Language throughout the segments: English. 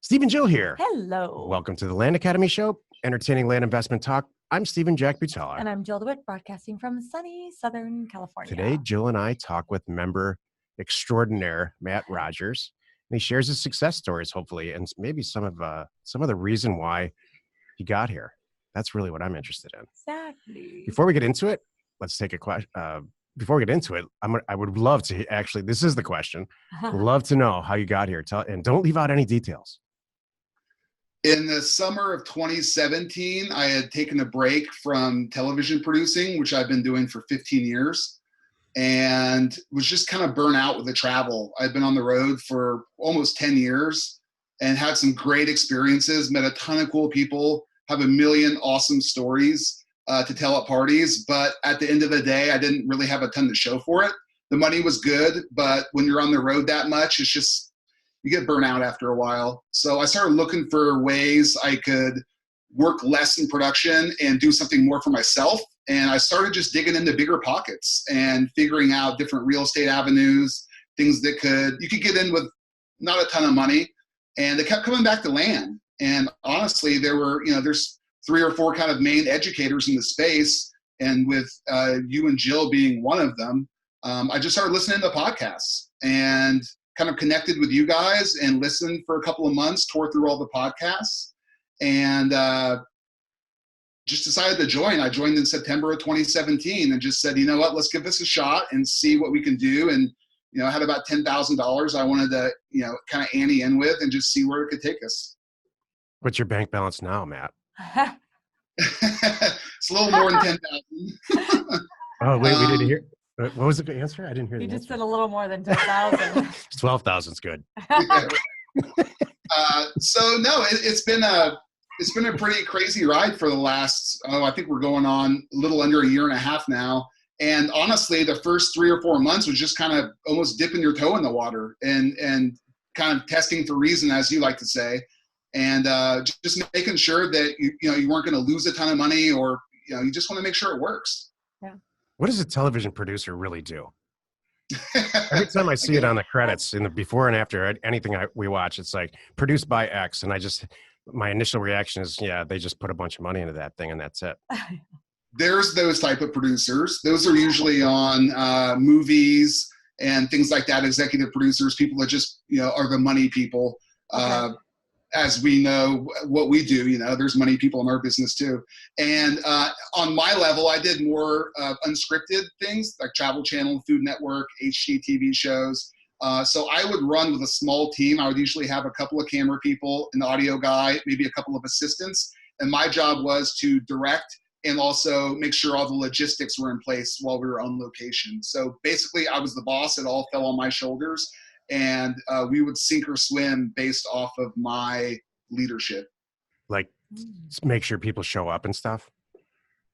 Steve and Jill here. Hello. Welcome to the Land Academy Show, entertaining land investment talk. I'm Steve and Jack Butala. And I'm Jill DeWit, broadcasting from sunny Southern California. Today, Jill and I talk with member extraordinaire Matt Rogers, and he shares his success stories, hopefully, and maybe some of the reason why he got here. That's really what I'm interested in. Exactly. Before we get into it, let's take a question. Before we get into it, I would love to actually. This is the question. Love to know how you got here. And don't leave out any details. In the summer of 2017, I had taken a break from television producing, which I've been doing for 15 years, and was just kind of burnt out with the travel. I've been on the road for almost 10 years and had some great experiences, met a ton of cool people, have a million awesome stories to tell at parties. But at the end of the day, I didn't really have a ton to show for it. The money was good, but when you're on the road that much, it's just, you get burnt out after a while. So I started looking for ways I could work less in production and do something more for myself. And I started just digging into bigger pockets and figuring out different real estate avenues, things that you could get in with not a ton of money. And they kept coming back to land. And honestly, there's 3 or 4 kind of main educators in the space. And with you and Jill being one of them, I just started listening to podcasts and kind of connected with you guys and listened for a couple of months, tore through all the podcasts, and just decided to join. I joined in September of 2017 and just said, you know what, let's give this a shot and see what we can do. And, I had about $10,000 I wanted to, kind of ante in with and just see where it could take us. What's your bank balance now, Matt? It's a little more than 10,000. Oh, wait, we didn't hear. What was the answer? I didn't hear the answer. You just said a little more than 10,000. 12,000 is good. So no, it's been a pretty crazy ride for the last, I think we're going on a little under a year and a half now. And honestly, the first 3 or 4 months was just kind of almost dipping your toe in the water and kind of testing for reason, as you like to say, and just making sure that you weren't going to lose a ton of money, or you just want to make sure it works. Yeah. What does a television producer really do? Every time I see it on the credits in the before and after anything we watch, it's like produced by X. And my initial reaction is, yeah, they just put a bunch of money into that thing and that's it. There's those type of producers. Those are usually on movies and things like that. Executive producers, people that just, are the money people. Okay. As we know what we do, there's money people in our business too. And on my level, I did more unscripted things like Travel Channel, Food Network, HGTV shows. So I would run with a small team. I would usually have a couple of camera people, an audio guy, maybe a couple of assistants. And my job was to direct and also make sure all the logistics were in place while we were on location. So basically I was the boss. It all fell on my shoulders. And we would sink or swim based off of my leadership. Like make sure people show up and stuff?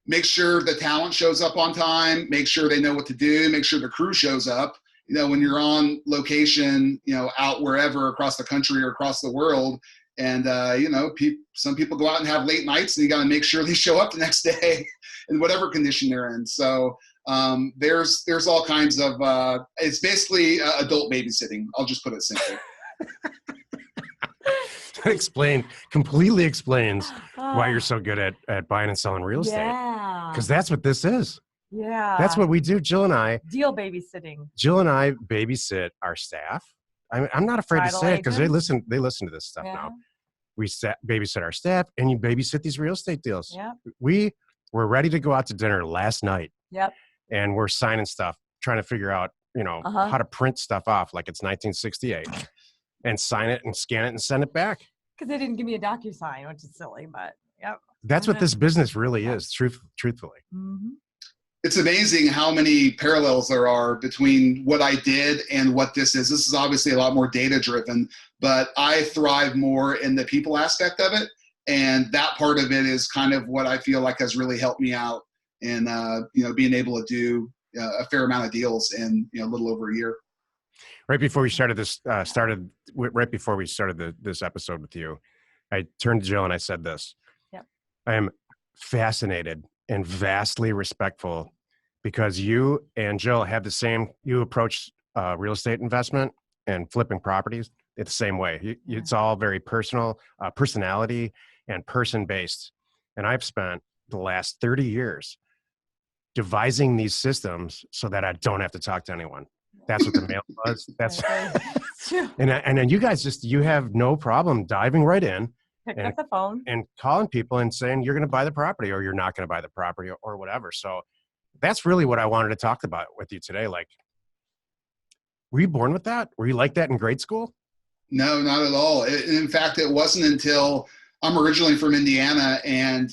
Make sure the talent shows up on time, make sure they know what to do, make sure the crew shows up. When you're on location, out wherever across the country or across the world, and, some people go out and have late nights and you got to make sure they show up the next day in whatever condition they're in. So there's all kinds of, it's basically adult babysitting. I'll just put it simply. That completely explains why you're so good at buying and selling real estate. Yeah. Because that's what this is. Yeah. That's what we do. Jill and I. Deal babysitting. Jill and I babysit our staff. I'm not afraid to say it because they listen to this stuff now. We babysit our staff and you babysit these real estate deals. Yeah. We were ready to go out to dinner last night. Yep. And we're signing stuff, trying to figure out, how to print stuff off like it's 1968 and sign it and scan it and send it back. Because they didn't give me a DocuSign, which is silly, but yep. That's what this business really is, truthfully. Mm-hmm. It's amazing how many parallels there are between what I did and what this is. This is obviously a lot more data driven, but I thrive more in the people aspect of it. And that part of it is kind of what I feel like has really helped me out in, being able to do a fair amount of deals in, a little over a year. Right before we started this episode with you, I turned to Jill and I said this. Yep. I am fascinated and vastly respectful because you and Jill have you approach real estate investment and flipping properties it's the same way. It's all very personal, personality and person based. And I've spent the last 30 years devising these systems so that I don't have to talk to anyone. That's what the mail was. That's and then you guys you have no problem diving right in, Picking up the phone and calling people and saying you're going to buy the property or you're not going to buy the property or whatever. So that's really what I wanted to talk about with you today. Like, were you born with that? Were you like that in grade school? No, not at all. In fact, it wasn't until I'm originally from Indiana and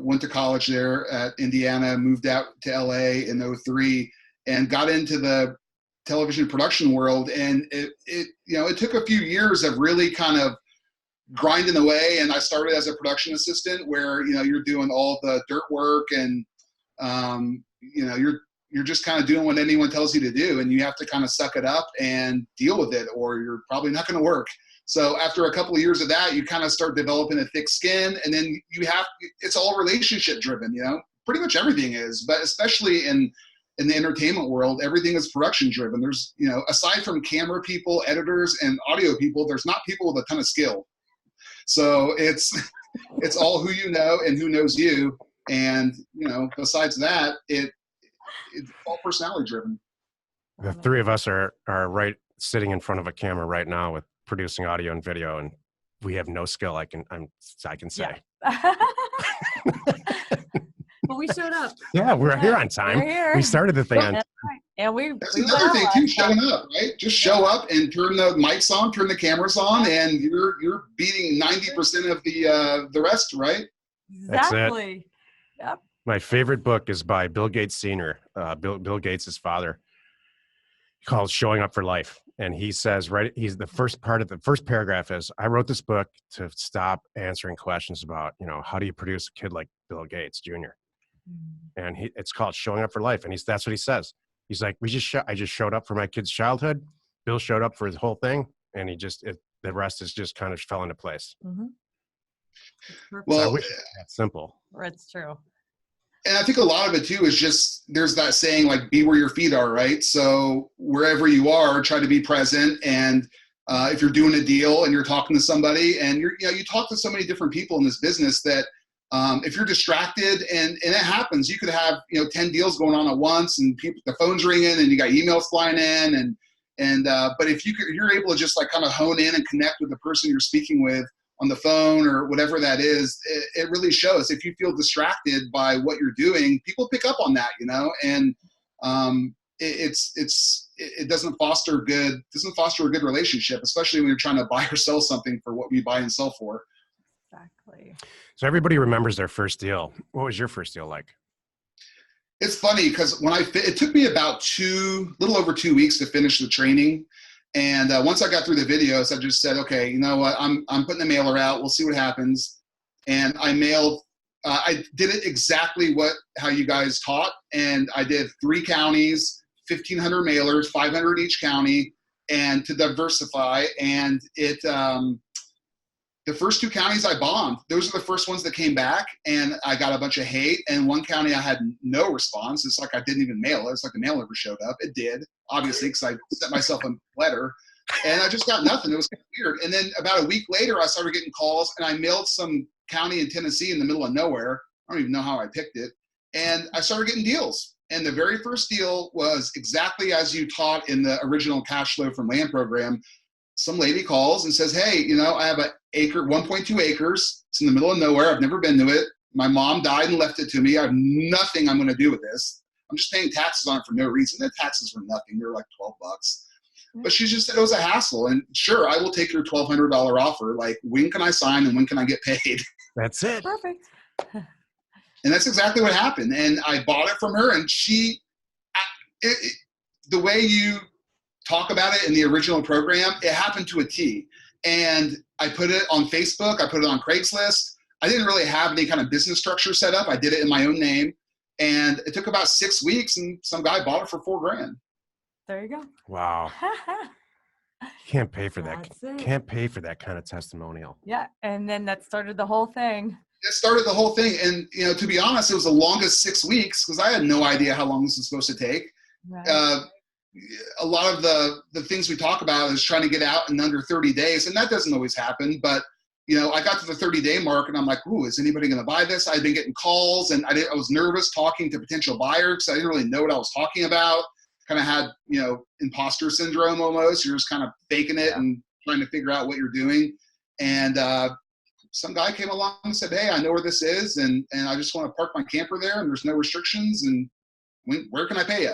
went to college there at Indiana, moved out to LA in 2003 and got into the television production world. And it took a few years of really kind of grinding away. And I started as a production assistant where, you're doing all the dirt work and, you're just kind of doing what anyone tells you to do. And you have to kind of suck it up and deal with it or you're probably not going to work. So after a couple of years of that, you kind of start developing a thick skin and then it's all relationship driven, pretty much everything is, but especially in the entertainment world, everything is production driven. There's, aside from camera people, editors and audio people, there's not people with a ton of skill. So it's all who you know and who knows you. And, besides that, it's all personality driven. The three of us are right sitting in front of a camera right now with producing audio and video, and we have no skill. I can say. Yeah. But we showed up. Yeah, we're here on time. We're here. We started the thing on time. And that's another thing too, showing up, right? Just show up and turn the mics on, turn the cameras on, and you're beating 90% of the rest, right? Exactly. Yep. My favorite book is by Bill Gates Sr., Bill Gates' father, called Showing Up for Life. And he says, he's the first paragraph is, I wrote this book to stop answering questions about, how do you produce a kid like Bill Gates Jr.? And it's called Showing Up for Life. And that's what he says. He's like, I just showed up for my kid's childhood. Bill showed up for his whole thing. And the rest is just kind of fell into place. Mm-hmm. Well, I wish it was that simple. It's true. And I think a lot of it too is just, there's that saying like, be where your feet are, right? So wherever you are, try to be present. And if you're doing a deal and you're talking to somebody and you talk to so many different people in this business that if you're distracted and it happens, you could have, 10 deals going on at once and the phone's ringing and you got emails flying in but if you're able to just like kind of hone in and connect with the person you're speaking with on the phone or whatever that is, it really shows. If you feel distracted by what you're doing, people pick up on that, and it doesn't foster a good relationship, especially when you're trying to buy or sell something for what we buy and sell for. Exactly. So everybody remembers their first deal. What was your first deal like? It's funny because it took me about little over 2 weeks to finish the training. And once I got through the videos, I just said, okay, you know what? I'm putting the mailer out. We'll see what happens. And I mailed. I did it exactly how you guys taught, and I did 3 counties, 1,500 mailers, 500 each county, and to diversify. And the first 2 counties I bombed. Those are the first ones that came back, and I got a bunch of hate. And one county I had no response. It's like I didn't even mail it. It's like the mail never showed up. It did, obviously, because I sent myself a letter, and I just got nothing. It was kind of weird. And then about a week later, I started getting calls, and I mailed some county in Tennessee in the middle of nowhere. I don't even know how I picked it. And I started getting deals. And the very first deal was exactly as you taught in the original cash flow from land program. Some lady calls and says, hey, I have 1.2 acres. It's in the middle of nowhere. I've never been to it. My mom died and left it to me. I have nothing I'm going to do with this. I'm just paying taxes on it for no reason. The taxes were nothing. They were like $12. But she just said it was a hassle. And sure, I will take your $1,200 offer. Like, when can I sign and when can I get paid? That's it. Perfect. And that's exactly what happened. And I bought it from her, and the way you talk about it in the original program, it happened to a T. And I put it on Facebook. I put it on Craigslist. I didn't really have any kind of business structure set up. I did it in my own name. And it took about 6 weeks, and some guy bought it for $4,000. There you go. Wow. Can't pay for that. That's it. Can't pay for that kind of testimonial. Yeah. And then that started the whole thing. It started the whole thing. And, to be honest, it was the longest 6 weeks because I had no idea how long this was supposed to take. Right. a lot of the things we talk about is trying to get out in under 30 days. And that doesn't always happen, but I got to the 30-day mark and I'm like, ooh, is anybody going to buy this? I'd been getting calls and I was nervous talking to potential buyers because I didn't really know what I was talking about. Kind of had, imposter syndrome almost. You're just kind of faking it and trying to figure out what you're doing. And some guy came along and said, hey, I know where this is. And I just want to park my camper there and there's no restrictions. And where can I pay you?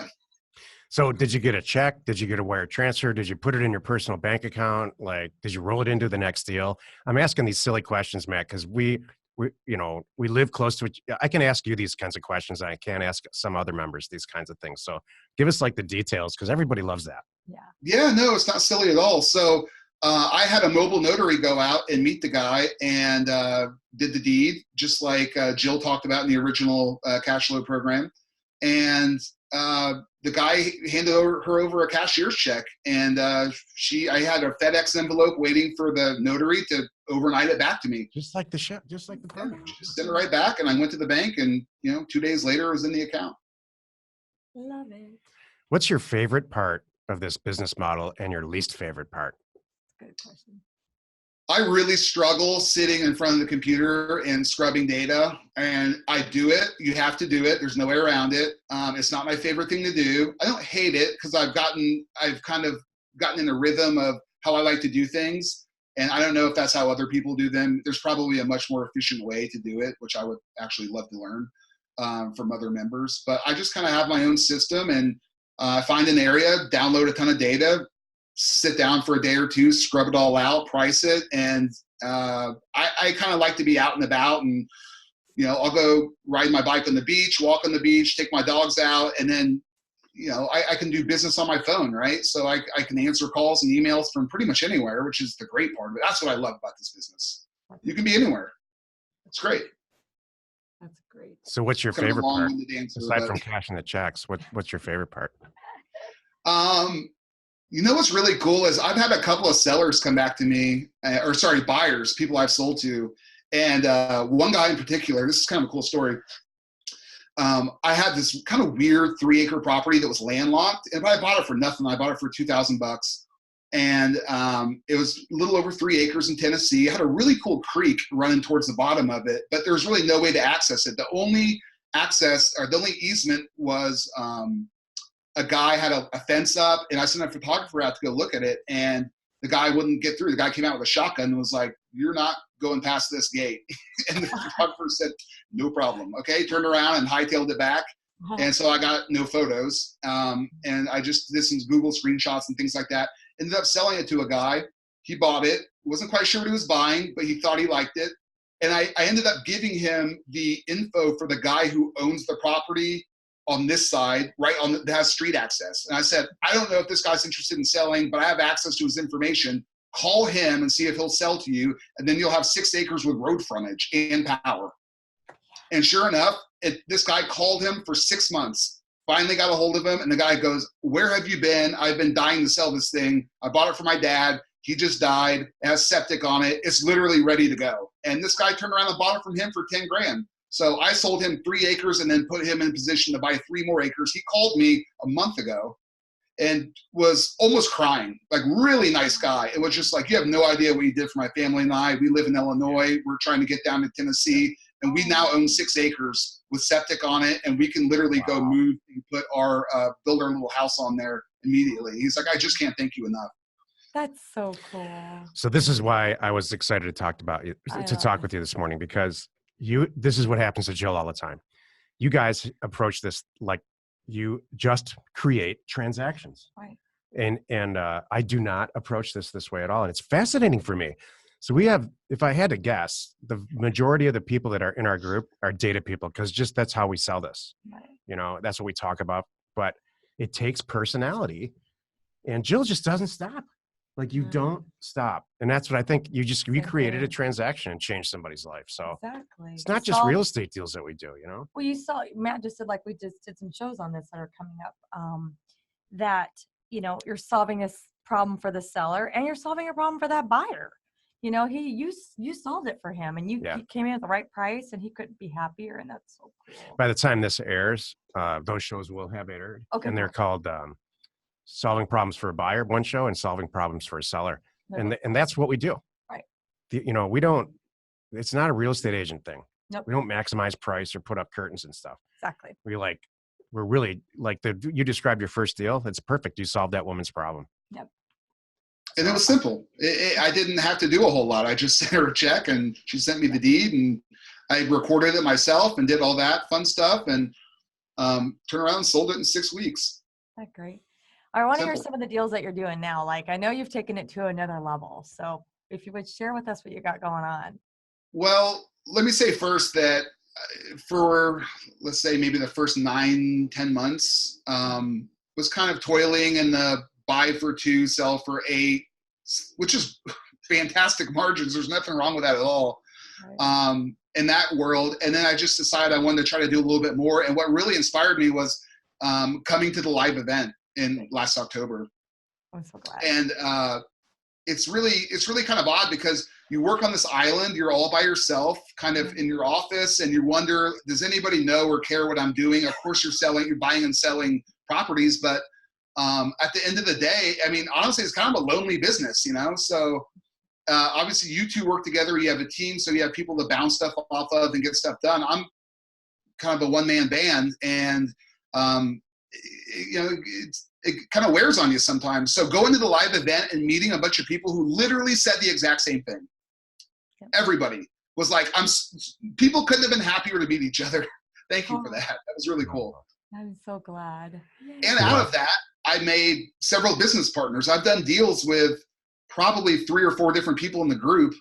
So did you get a check? Did you get a wire transfer? Did you put it in your personal bank account? Like, did you roll it into the next deal? I'm asking these silly questions, Matt, because we live close to it. I can ask you these kinds of questions. And I can't ask some other members these kinds of things. So give us like the details because everybody loves that. Yeah. Yeah, no, it's not silly at all. So I had a mobile notary go out and meet the guy and did the deed, just like Jill talked about in the original cash flow program. And the guy handed her over a cashier's check, and I had a FedEx envelope waiting for the notary to overnight it back to me. Just like the program. Just sent it right back, and I went to the bank, and 2 days later, it was in the account. Love it. What's your favorite part of this business model, and your least favorite part? Good question. I really struggle sitting in front of the computer and scrubbing data, and I do it. You have to do it. There's no way around it. It's not my favorite thing to do. I don't hate it because I've kind of gotten in a rhythm of how I like to do things, and I don't know if that's how other people do them. There's probably a much more efficient way to do it, which I would actually love to learn from other members. But I just kind of have my own system, and find an area, download a ton of data, sit down for a day or two, scrub it all out, price it. And I kind of like to be out and about, and, I'll go ride my bike on the beach, walk on the beach, take my dogs out. And then, I can do business on my phone, right? So I can answer calls and emails from pretty much anywhere, which is the great part of it. That's what I love about this business. You can be anywhere. It's great. That's great. So what's your favorite part? Aside from cashing the checks, what's your favorite part? What's really cool is I've had a couple of sellers come back to me, buyers, people I've sold to. And one guy in particular, this is kind of a cool story. I had this kind of weird 3-acre property that was landlocked, and I bought it for nothing. I bought it for $2,000. And it was a little over 3 acres in Tennessee. It had a really cool creek running towards the bottom of it, but there was really no way to access it. The only easement was a guy had a fence up, and I sent a photographer out to go look at it, and the guy wouldn't get through. The guy came out with a shotgun and was like, "You're not going past this gate." And the photographer said, "No problem." Okay, turned around and hightailed it back. And so I got no photos. And I just did some Google screenshots and things like that. Ended up selling it to a guy. He bought it. Wasn't quite sure what he was buying, but he thought he liked it. And I ended up giving him the info for the guy who owns the property on this side, that has street access. And I said, I don't know if this guy's interested in selling, but I have access to his information. Call him and see if he'll sell to you. And then you'll have 6 acres with road frontage and power. And sure enough, this guy called him for 6 months, finally got a hold of him. And the guy goes, "Where have you been? I've been dying to sell this thing. I bought it for my dad. He just died. It has septic on it. It's literally ready to go." And this guy turned around and bought it from him for 10 grand. So I sold him 3 acres and then put him in position to buy 3 more acres. He called me a month ago and was almost crying, like really nice guy. It was just like, "You have no idea what you did for my family and I. We live in Illinois. We're trying to get down to Tennessee. And we now own 6 acres with septic on it. And we can literally go move and build our little house on there immediately." He's like, "I just can't thank you enough." That's so cool. So this is why I was excited to talk with you this morning, because this is what happens to Jill all the time. You guys approach this like you just create transactions. Right. And I do not approach this way at all. And it's fascinating for me. So if I had to guess, the majority of the people that are in our group are data people, because just that's how we sell this. Right. That's what we talk about. But it takes personality. And Jill just doesn't stop. Like you don't stop. And that's what I think you created a transaction and changed somebody's life. So exactly. It's not just real estate deals that we do, Well, you saw, Matt just said, like we just did some shows on this that are coming up, that, you're solving this problem for the seller and you're solving a problem for that buyer. You solved it for him and he came in at the right price and he couldn't be happier. And that's so cool. By the time this airs, those shows will have aired. Okay. And they're called solving problems for a buyer, one show, and solving problems for a seller. Literally. And that's what we do. Right. We don't, it's not a real estate agent thing. Nope. We don't maximize price or put up curtains and stuff. Exactly. We're really like you described your first deal. It's perfect. You solved that woman's problem. Yep. And it was simple. I didn't have to do a whole lot. I just sent her a check and she sent me the deed, and I recorded it myself and did all that fun stuff, and turned around and sold it in 6 weeks. That's great. I want to hear Simple. some of the deals that you're doing now. Like, I know you've taken it to another level. So if you would share with us what you got going on. Well, let me say first that for, let's say, maybe the first 9-10 months, was kind of toiling in the buy for 2, sell for 8, which is fantastic margins. There's nothing wrong with that at all. Right. In that world. And then I just decided I wanted to try to do a little bit more. And what really inspired me was coming to the live event in last October. I'm so glad. And it's really kind of odd because you work on this island, you're all by yourself, kind of in your office, and you wonder, does anybody know or care what I'm doing? Of course you're buying and selling properties, but at the end of the day, I mean, honestly, it's kind of a lonely business, So obviously you two work together, you have a team, so you have people to bounce stuff off of and get stuff done. I'm kind of a one-man band, and it kind of wears on you sometimes. So going to the live event and meeting a bunch of people who literally said the exact same thing. Yep. Everybody was like, people couldn't have been happier to meet each other. Thank you for that. That was really cool. I'm so glad. And out of that, I made several business partners. I've done deals with probably 3 or 4 different people in the group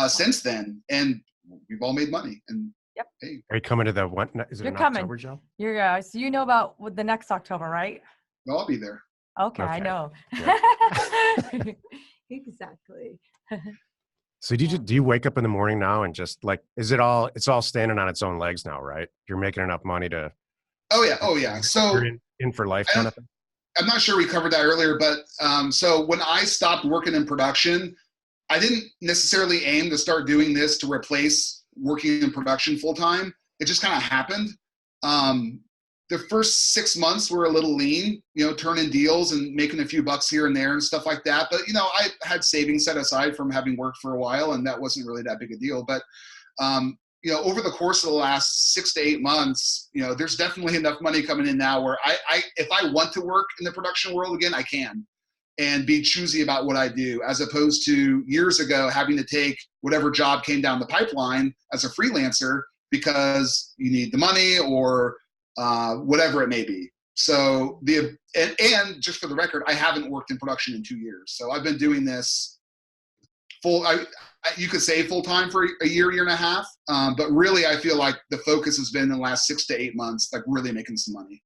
since then, and we've all made money. And yep. Hey, are you coming to the what? Is it You're in coming. October, Joe? You're so you know about the next October, right? I'll be there. Okay. I Okay. know. Yeah. Exactly. So do you wake up in the morning now and just like, it's all standing on its own legs now, right? You're making enough money to. Oh yeah. So you're in for life kind of thing. I'm not sure we covered that earlier, but so when I stopped working in production, I didn't necessarily aim to start doing this to replace working in production full time. It just kind of happened. The first 6 months were a little lean, turning deals and making a few bucks here and there and stuff like that. But, I had savings set aside from having worked for a while, and that wasn't really that big a deal. But, over the course of the last 6 to 8 months, there's definitely enough money coming in now where if I want to work in the production world again, I can, and be choosy about what I do, as opposed to years ago having to take whatever job came down the pipeline as a freelancer because you need the money or whatever it may be. So and just for the record, I haven't worked in production in 2 years. So I've been doing this you could say full time for a year and a half. But really I feel like the focus has been in the last 6 to 8 months, like really making some money.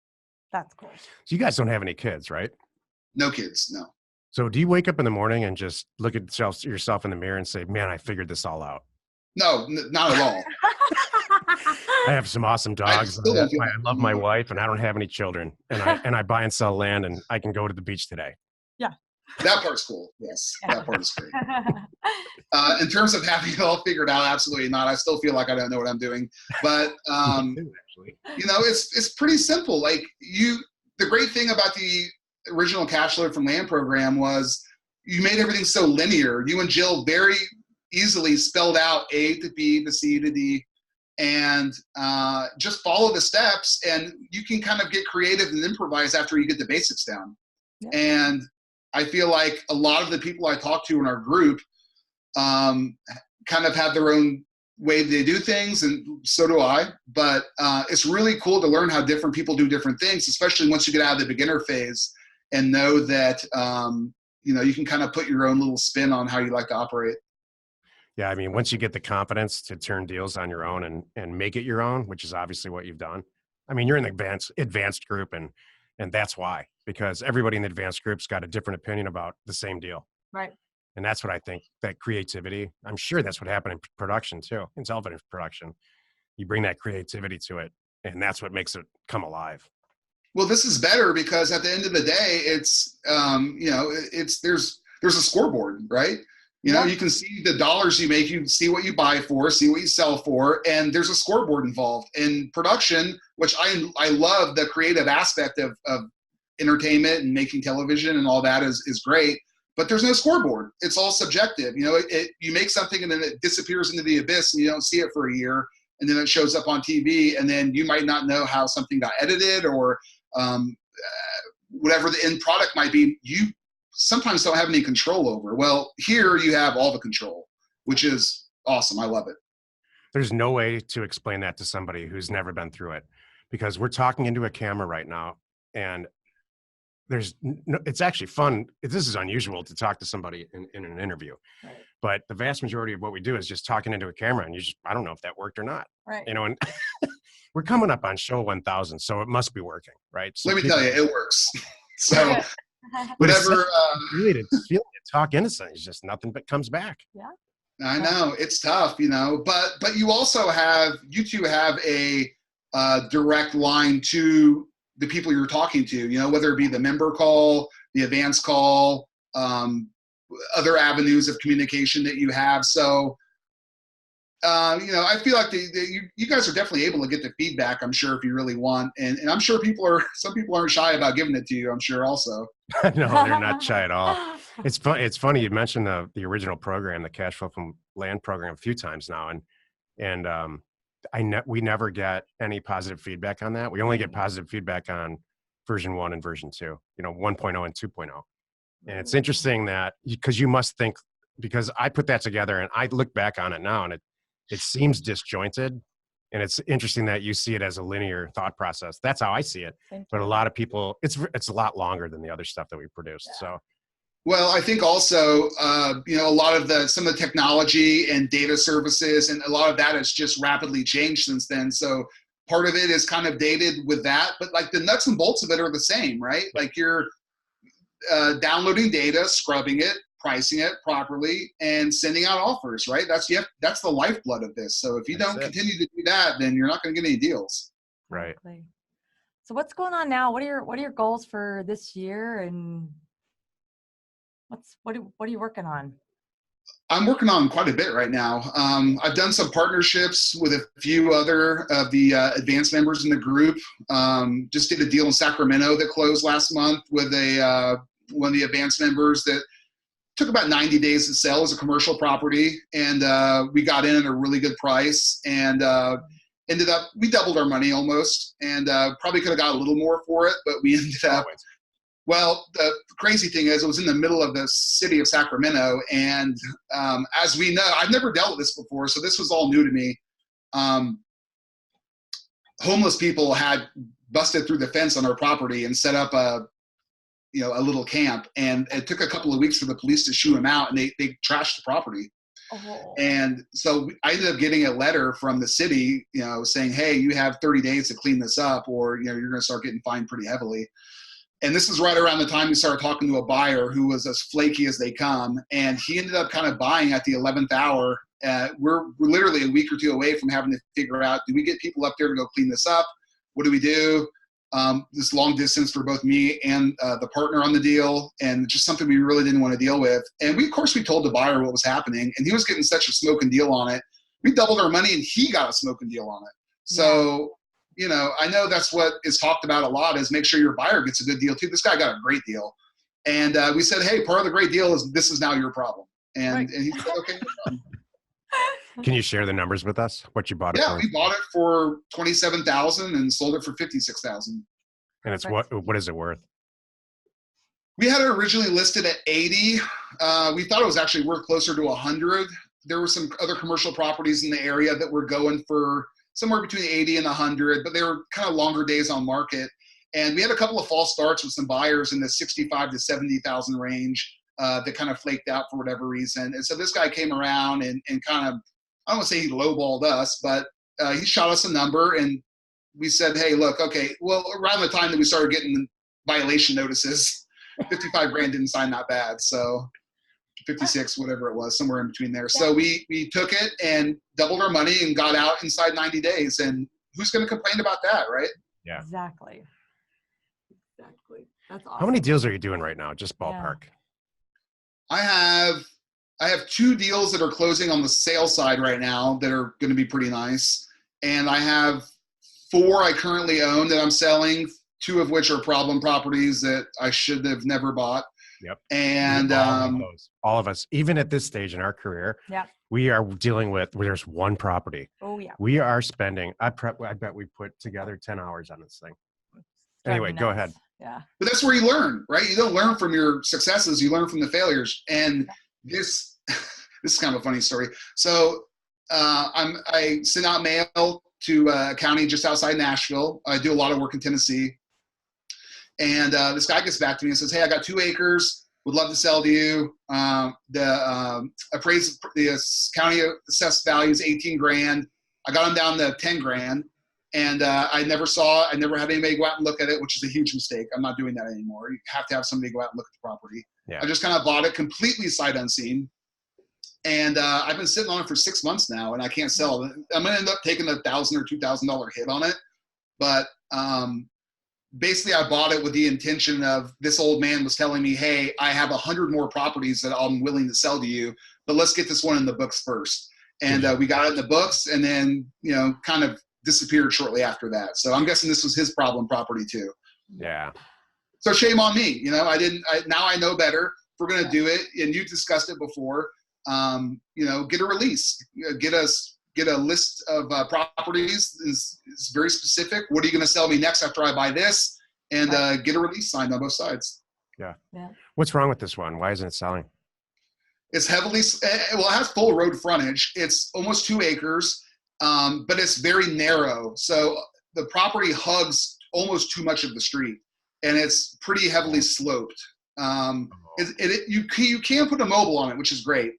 That's cool. So you guys don't have any kids, right? No kids, no. So do you wake up in the morning and just look at yourself in the mirror and say, man, I figured this all out? No, not at all. I have some awesome dogs. I love my wife, and I don't have any children. And I buy and sell land, and I can go to the beach today. Yeah. That part's cool. Yes, that part is great. In terms of having it all figured out, absolutely not. I still feel like I don't know what I'm doing. But it's pretty simple. Like the great thing about the original Cash Flow from Land program was you made everything so linear. You and Jill very easily spelled out A to B to C to D, and just follow the steps, and you can kind of get creative and improvise after you get the basics down. Yeah. And I feel like a lot of the people I talk to in our group kind of have their own way they do things, and so do I. But it's really cool to learn how different people do different things, especially once you get out of the beginner phase and know that you can kind of put your own little spin on how you like to operate. Yeah, I mean, once you get the confidence to turn deals on your own and make it your own, which is obviously what you've done. I mean, you're in the advanced group, and that's why, because everybody in the advanced group's got a different opinion about the same deal. Right. And that's what I think, that creativity. I'm sure that's what happened in production too, in television production. You bring that creativity to it, and that's what makes it come alive. Well, this is better because at the end of the day, it's there's a scoreboard, right? You can see the dollars you make, you can see what you buy for, see what you sell for, and there's a scoreboard involved. In production, which I love the creative aspect of entertainment and making television and all that is great, but there's no scoreboard. It's all subjective. You know, you make something and then it disappears into the abyss and you don't see it for a year, and then it shows up on TV, and then you might not know how something got edited or whatever the end product might be. You sometimes don't have any control over. Well, here you have all the control, which is awesome. I love it. There's no way to explain that to somebody who's never been through it, because we're talking into a camera right now, and it's actually fun. This is unusual to talk to somebody in an interview, Right. but the vast majority of what we do is just talking into a camera, and I don't know if that worked or not. Right. You know, and we're coming up on show 1000, so it must be working, right? So Let me tell you, it works. So whatever. Really, to feel it, talk innocent is just nothing but comes back. Yeah. I know it's tough, you know, but you also you two have a direct line to the people you're talking to, you know, whether it be the member call, the advance call, other avenues of communication that you have. So, you know, I feel like you guys are definitely able to get the feedback, I'm sure, if you really want. And I'm sure some people aren't shy about giving it to you, I'm sure also. No, they're not shy at all. It's funny you mentioned the original program, the cash flow from land program, a few times now, and we never get any positive feedback on that. We only get positive feedback on version 1 and version 2, you know, 1.0 and 2.0. And it's interesting that, because you must think, because I put that together and I look back on it now and it seems disjointed, and it's interesting that you see it as a linear thought process. That's how I see it. But a lot of people, it's a lot longer than the other stuff that we produced. Yeah. So. Well, I think also, you know, a lot of some of the technology and data services and a lot of that has just rapidly changed since then. So part of it is kind of dated with that, but like the nuts and bolts of it are the same, right? Like you're downloading data, scrubbing it, pricing it properly, and sending out offers, right? That's the lifeblood of this. So if you don't continue to do that, then you're not going to get any deals. Right. Exactly. So what's going on now? What are your goals for this year, and what are you working on? I'm working on quite a bit right now. I've done some partnerships with a few other of the advanced members in the group. Just did a deal in Sacramento that closed last month with one of the advanced members that took about 90 days to sell as a commercial property. And we got in at a really good price, and we doubled our money almost, and probably could have got a little more for it, but we ended up, well, the crazy thing is it was in the middle of the city of Sacramento. And as we know, I've never dealt with this before, so this was all new to me. Homeless people had busted through the fence on our property and set up a little camp. And it took a couple of weeks for the police to shoo them out, and they trashed the property. Oh. And so I ended up getting a letter from the city, you know, saying, hey, you have 30 days to clean this up, or, you know, you're going to start getting fined pretty heavily. And this is right around the time we started talking to a buyer who was as flaky as they come. And he ended up kind of buying at the 11th hour. We're literally a week or two away from having to figure out, do we get people up there to go clean this up? What do we do? This long distance for both me and the partner on the deal, and just something we really didn't want to deal with. And we told the buyer what was happening, and he was getting such a smoking deal on it. We doubled our money, and he got a smoking deal on it. So, you know, I know that's what is talked about a lot, is make sure your buyer gets a good deal too. This guy got a great deal. And we said, hey, part of the great deal is this is now your problem. And he said, okay, no problem. Can you share the numbers with us? What you bought it for? Yeah, we bought it for $27,000 and sold it for $56,000. And it's what is it worth? We had it originally listed at 80. We thought it was actually worth closer to 100. There were some other commercial properties in the area that were going for somewhere between 80 and 100, but they were kind of longer days on market. And we had a couple of false starts with some buyers in the 65 to 70,000 range that kind of flaked out for whatever reason. And so this guy came around and kind of, I don't want to say he lowballed us, but he shot us a number, and we said, hey, look, okay, well, around the time that we started getting violation notices, 55 grand didn't sound that bad. So 56, whatever it was, somewhere in between there. So we took it and doubled our money and got out inside 90 days. And who's going to complain about that, right? Yeah. Exactly. That's awesome. How many deals are you doing right now? Just ballpark. Yeah. I have 2 deals that are closing on the sale side right now that are going to be pretty nice. And I have 4 I currently own that I'm selling, two of which are problem properties that I should have never bought. Yep. And all of us, even at this stage in our career, Yeah. we are dealing with, there's one property. Oh yeah. We are spending, I bet we put together 10 hours on this thing. Anyway, go ahead. Yeah. But that's where you learn, right? You don't learn from your successes, you learn from the failures. And this is kind of a funny story. So I send out mail to a county just outside Nashville. I do a lot of work in Tennessee. And this guy gets back to me and says, hey, I got 2 acres, would love to sell to you. The county assessed value is 18 grand. I got him down to 10 grand. And I never had anybody go out and look at it, which is a huge mistake. I'm not doing that anymore. You have to have somebody go out and look at the property. Yeah. I just kind of bought it completely sight unseen. And I've been sitting on it for 6 months now, and I can't sell it. I'm going to end up taking $1,000 or $2,000 hit on it. But basically, I bought it with the intention of, this old man was telling me, hey, I have 100 more properties that I'm willing to sell to you, but let's get this one in the books first. And we got it in the books, and then, kind of disappeared shortly after that. So I'm guessing this was his problem property too. Yeah. So shame on me. Now I know better. If we're going to do it, and you discussed it before, get a release, get a list of properties is very specific. What are you going to sell me next after I buy this? And get a release signed on both sides. Yeah. What's wrong with this one? Why isn't it selling? It's it has full road frontage. It's almost 2 acres, but it's very narrow. So the property hugs almost too much of the street, and it's pretty heavily sloped. You can put a mobile on it, which is great.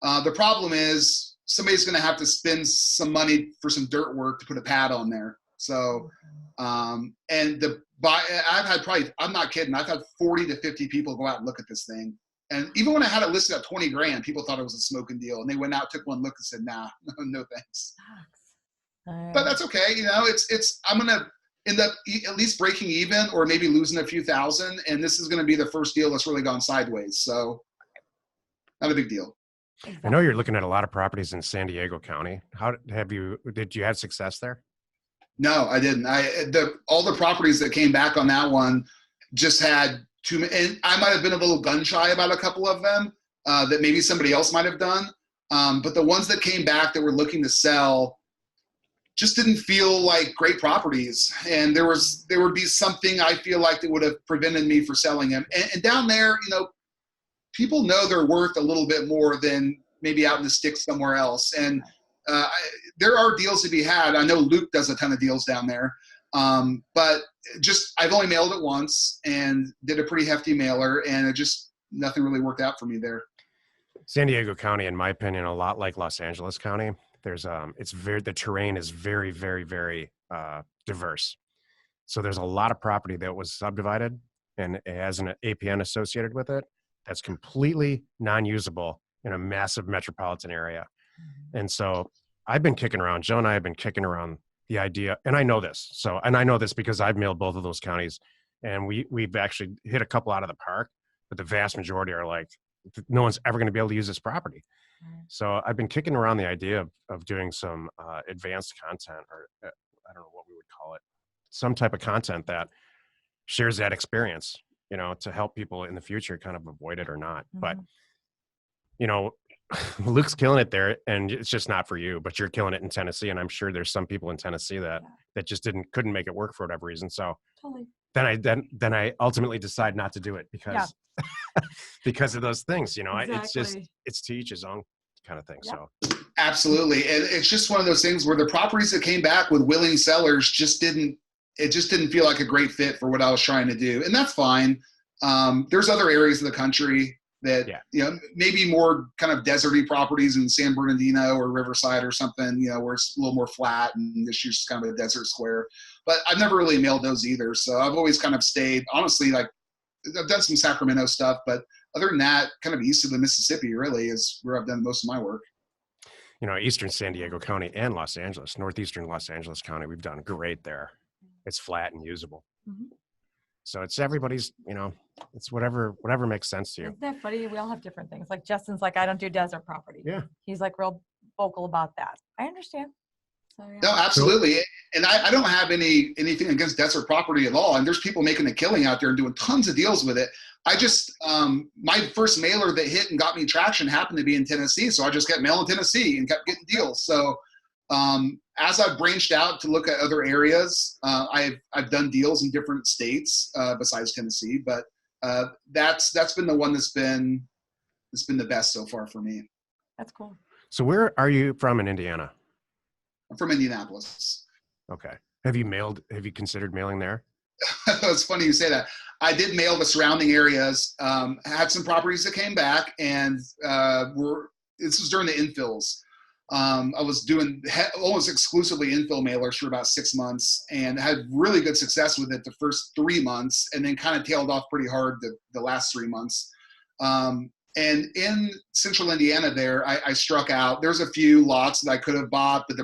The problem is somebody's going to have to spend some money for some dirt work to put a pad on there. So, I'm not kidding, I've had 40 to 50 people go out and look at this thing. And even when I had it listed at 20 grand, people thought it was a smoking deal. And they went out, took one look and said, nah, no thanks. But that's okay. I'm going to end up at least breaking even, or maybe losing a few thousand. And this is going to be the first deal that's really gone sideways. So not a big deal. I know you're looking at a lot of properties in San Diego County. Did you have success there? No, I didn't. All the properties that came back on that one just had and I might have been a little gun shy about a couple of them that maybe somebody else might have done. But the ones that came back that were looking to sell just didn't feel like great properties. And there would be something I feel like that would have prevented me from selling them. And down there, people know they're worth a little bit more than maybe out in the sticks somewhere else. And there are deals to be had. I know Luke does a ton of deals down there. But I've only mailed it once and did a pretty hefty mailer, and nothing really worked out for me there. San Diego County, in my opinion, a lot like Los Angeles County. The terrain is very, very, very diverse. So there's a lot of property that was subdivided and it has an APN associated with it that's completely non-usable in a massive metropolitan area. And so I've been kicking around, Joe and I have been kicking around the idea, and I know this. And I know this because I've mailed both of those counties, and we've actually hit a couple out of the park, but the vast majority are like, no one's ever going to be able to use this property. So I've been kicking around the idea of doing some advanced content, or I don't know what we would call it, some type of content that shares that experience, to help people in the future kind of avoid it or not. But, Luke's killing it there, and it's just not for you, but you're killing it in Tennessee. And I'm sure there's some people in Tennessee that just couldn't make it work for whatever reason. So totally. Then I ultimately decide not to do it because, because of those things, Exactly. it's to each his own kind of thing. Yep. So absolutely. And it's just one of those things where the properties that came back with willing sellers just didn't feel like a great fit for what I was trying to do. And that's fine. There's other areas of the country that, maybe more kind of deserty properties in San Bernardino or Riverside or something, where it's a little more flat and this is just kind of a desert square. But I've never really mailed those either. So I've always kind of stayed, honestly, like I've done some Sacramento stuff, but other than that, kind of east of the Mississippi really is where I've done most of my work. Eastern San Diego County and northeastern Los Angeles County, we've done great there. It's flat and usable. Mm-hmm. So it's everybody's, it's whatever makes sense to you. Isn't that funny? We all have different things. Like Justin's like, I don't do desert property. Yeah. He's like real vocal about that. I understand. So yeah. No, absolutely. And I don't have anything against desert property at all. And there's people making a killing out there and doing tons of deals with it. I just, my first mailer that hit and got me traction happened to be in Tennessee. So I just kept mailing Tennessee and kept getting deals. So as I've branched out to look at other areas, I've done deals in different states besides Tennessee, but that's been the one that's been the best so far for me. That's cool. So where are you from in Indiana? I'm from Indianapolis. Okay. Have you considered mailing there? It's funny you say that. I did mail the surrounding areas, had some properties that came back, and this was during the infills. I was doing almost exclusively infill mailers for about 6 months and had really good success with it the first 3 months, and then kind of tailed off pretty hard the last 3 months. And in central Indiana there, I struck out. There's a few lots that I could have bought, but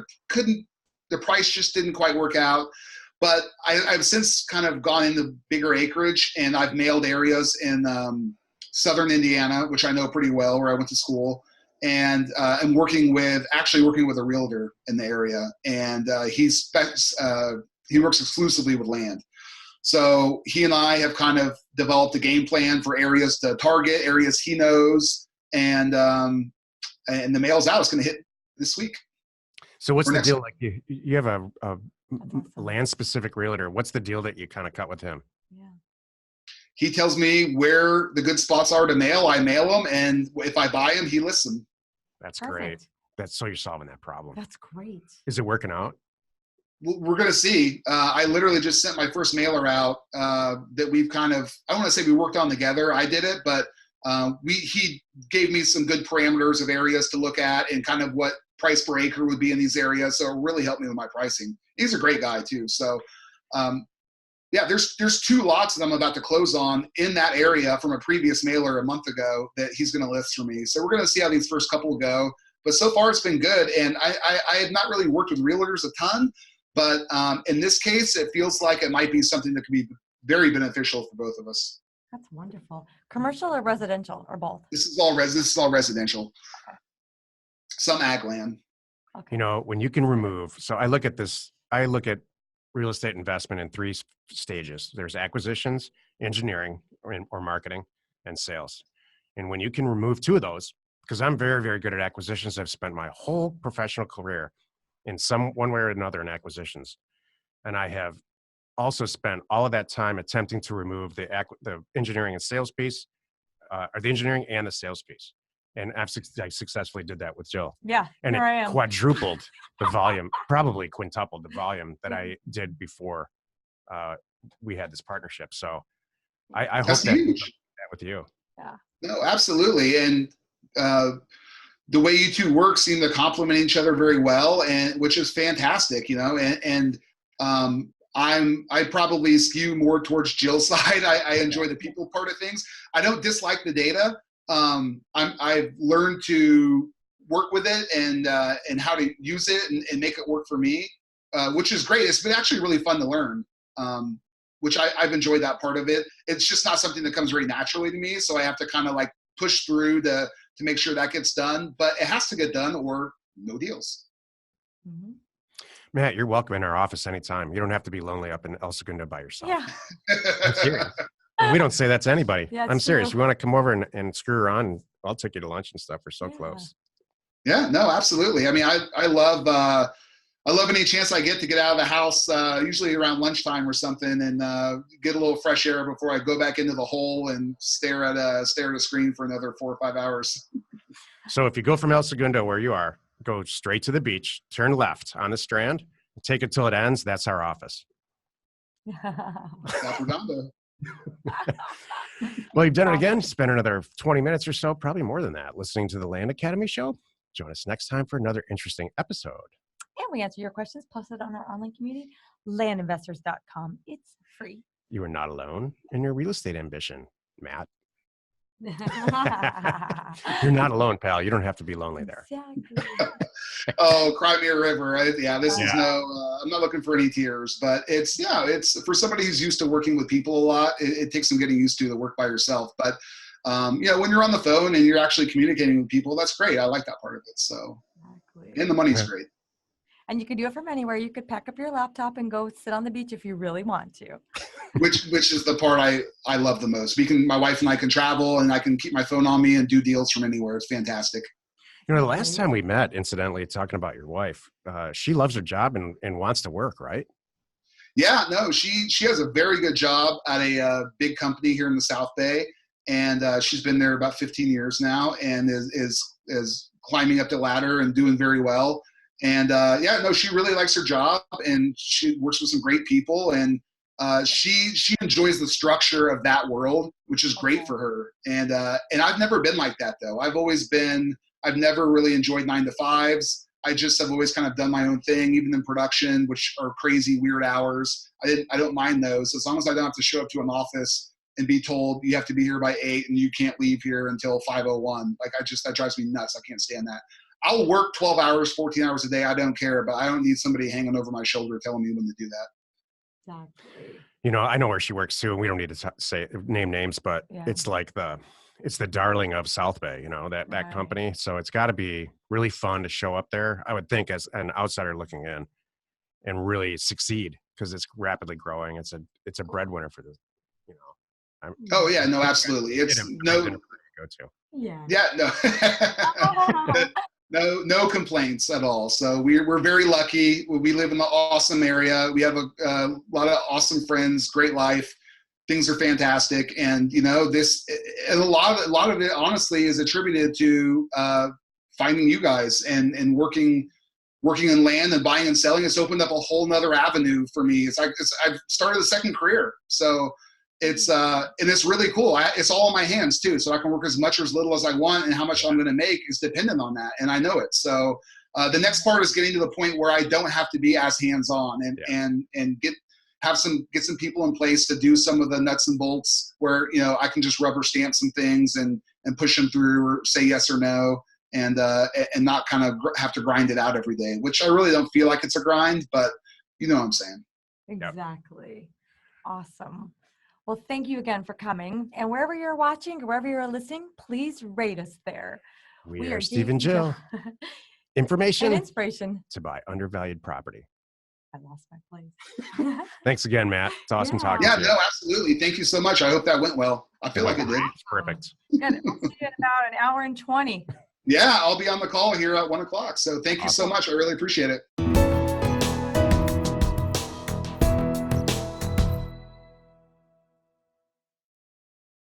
the price just didn't quite work out. But I've since kind of gone into bigger acreage, and I've mailed areas in southern Indiana, which I know pretty well, where I went to school. And I'm working with a realtor in the area, and he works exclusively with land. So he and I have kind of developed a game plan for areas to target, areas he knows, and the mail's out. It's going to hit this week. So what's the deal? Week. Like you have a Awesome. land specific realtor. What's the deal that you kind of cut with him? Yeah. He tells me where the good spots are to mail. I mail them, and if I buy them, he lists them. That's great. Perfect. So you're solving that problem. That's great. Is it working out? We're going to see. I literally just sent my first mailer out that we've kind of, I don't want to say we worked on together. I did it, but he gave me some good parameters of areas to look at and kind of what price per acre would be in these areas. So it really helped me with my pricing. He's a great guy too. So yeah, there's 2 lots that I'm about to close on in that area from a previous mailer a month ago that he's going to list for me. So we're going to see how these first couple go. But so far it's been good. And I have not really worked with realtors a ton, but in this case, it feels like it might be something that could be very beneficial for both of us. That's wonderful. Commercial or residential or both? This is all residential. Okay. Some ag land. Okay. You know, when you can remove, so I look at real estate investment in 3 stages. There's acquisitions, engineering or marketing, and sales. And when you can remove 2 of those, because I'm very, very good at acquisitions. I've spent my whole professional career in one way or another in acquisitions. And I have also spent all of that time attempting to remove the engineering and sales piece, or the engineering and the sales piece. And I successfully did that with Jill. Yeah, And here I am. quadrupled the volume, probably quintupled the volume that I did before we had this partnership. So I hope That's huge. that with you. Yeah. No, absolutely. And the way you 2 work seem to complement each other very well, and which is fantastic, you know, and I probably skew more towards Jill's side. I enjoy the people part of things. I don't dislike the data. I've learned to work with it and how to use it and make it work for me, which is great. It's been actually really fun to learn, which I've enjoyed that part of it. It's just not something that comes very naturally to me. So I have to kind of like push through to make sure that gets done, but it has to get done or no deals. Mm-hmm. Matt, you're welcome in our office anytime. You don't have to be lonely up in El Segundo by yourself. Yeah. I'm serious. And we don't say that to anybody. Yeah, I'm serious. true. You want to come over and screw around, I'll take you to lunch and stuff. We're so Yeah. close. Yeah, no, absolutely. I mean, I love any chance I get to get out of the house, usually around lunchtime or something, and get a little fresh air before I go back into the hole and stare at a screen for another 4 or 5 hours. So if you go from El Segundo where you are, go straight to the beach, turn left on the Strand, take it till it ends. That's our office. South Redondo. Well, you've done it again. Spend another 20 minutes or so, probably more than that, listening to the Land Academy show. Join us next time for another interesting episode. And we answer your questions posted on our online community, landinvestors.com. It's free. You are not alone in your real estate ambition, Matt. You're not alone, pal. You don't have to be lonely there. Exactly. Oh, cry me a river. This is I'm not looking for any tears, but it's for somebody who's used to working with people a lot, it takes some getting used to work by yourself. But, when you're on the phone and you're actually communicating with people, that's great. I like that part of it. So, Exactly. and the money's great. And you could do it from anywhere. You could pack up your laptop and go sit on the beach if you really want to. Which is the part I love the most. My wife and I can travel, and I can keep my phone on me and do deals from anywhere. It's fantastic. You know, the last time we met, incidentally, talking about your wife, she loves her job and wants to work, right? Yeah, no, she has a very good job at a big company here in the South Bay, and she's been there about 15 years now, and is climbing up the ladder and doing very well. And yeah, no, she really likes her job, and she works with some great people, and she enjoys the structure of that world, which is great for her. And I've never been like that though. I've never really enjoyed 9-to-5s. I just have always kind of done my own thing, even in production, which are crazy, weird hours. I don't mind those as long as I don't have to show up to an office and be told you have to be here by 8 and you can't leave here until 5:01. Like that drives me nuts. I can't stand that. I'll work 12 hours, 14 hours a day. I don't care, but I don't need somebody hanging over my shoulder telling me when to do that. Exactly. You know, I know where she works too, and we don't need to name names, but it's like it's the darling of South Bay, you know, that company. So it's got to be really fun to show up there, I would think, as an outsider looking in, and really succeed because it's rapidly growing. It's a breadwinner for the, you know. Oh yeah, no, absolutely. It's no go to. No complaints at all. So we're very lucky. We live in the awesome area. We have a lot of awesome friends, great life. Things are fantastic. And you know, and a lot of it honestly is attributed to finding you guys and working in land and buying and selling. It's opened up a whole nother avenue for me. I've started a second career. So and it's really cool. It's all in my hands too. So I can work as much or as little as I want, and how much I'm going to make is dependent on that. And I know it. So the next part is getting to the point where I don't have to be as hands-on and get some people in place to do some of the nuts and bolts where, you know, I can just rubber stamp some things and push them through or say yes or no. And not kind of have to grind it out every day, which I really don't feel like it's a grind, but you know what I'm saying. Exactly. Awesome. Well, thank you again for coming. And wherever you're watching or wherever you're listening, please rate us there. We are Steve and Jill. Information and inspiration to buy undervalued property. I lost my place. Thanks again, Matt. It's awesome talking to you. Yeah, no, absolutely. Thank you so much. I hope that went well. I feel like it did. It's perfect. Good. We'll see you in about an hour and 20. Yeah, I'll be on the call here at 1:00. So thank you so much. I really appreciate it.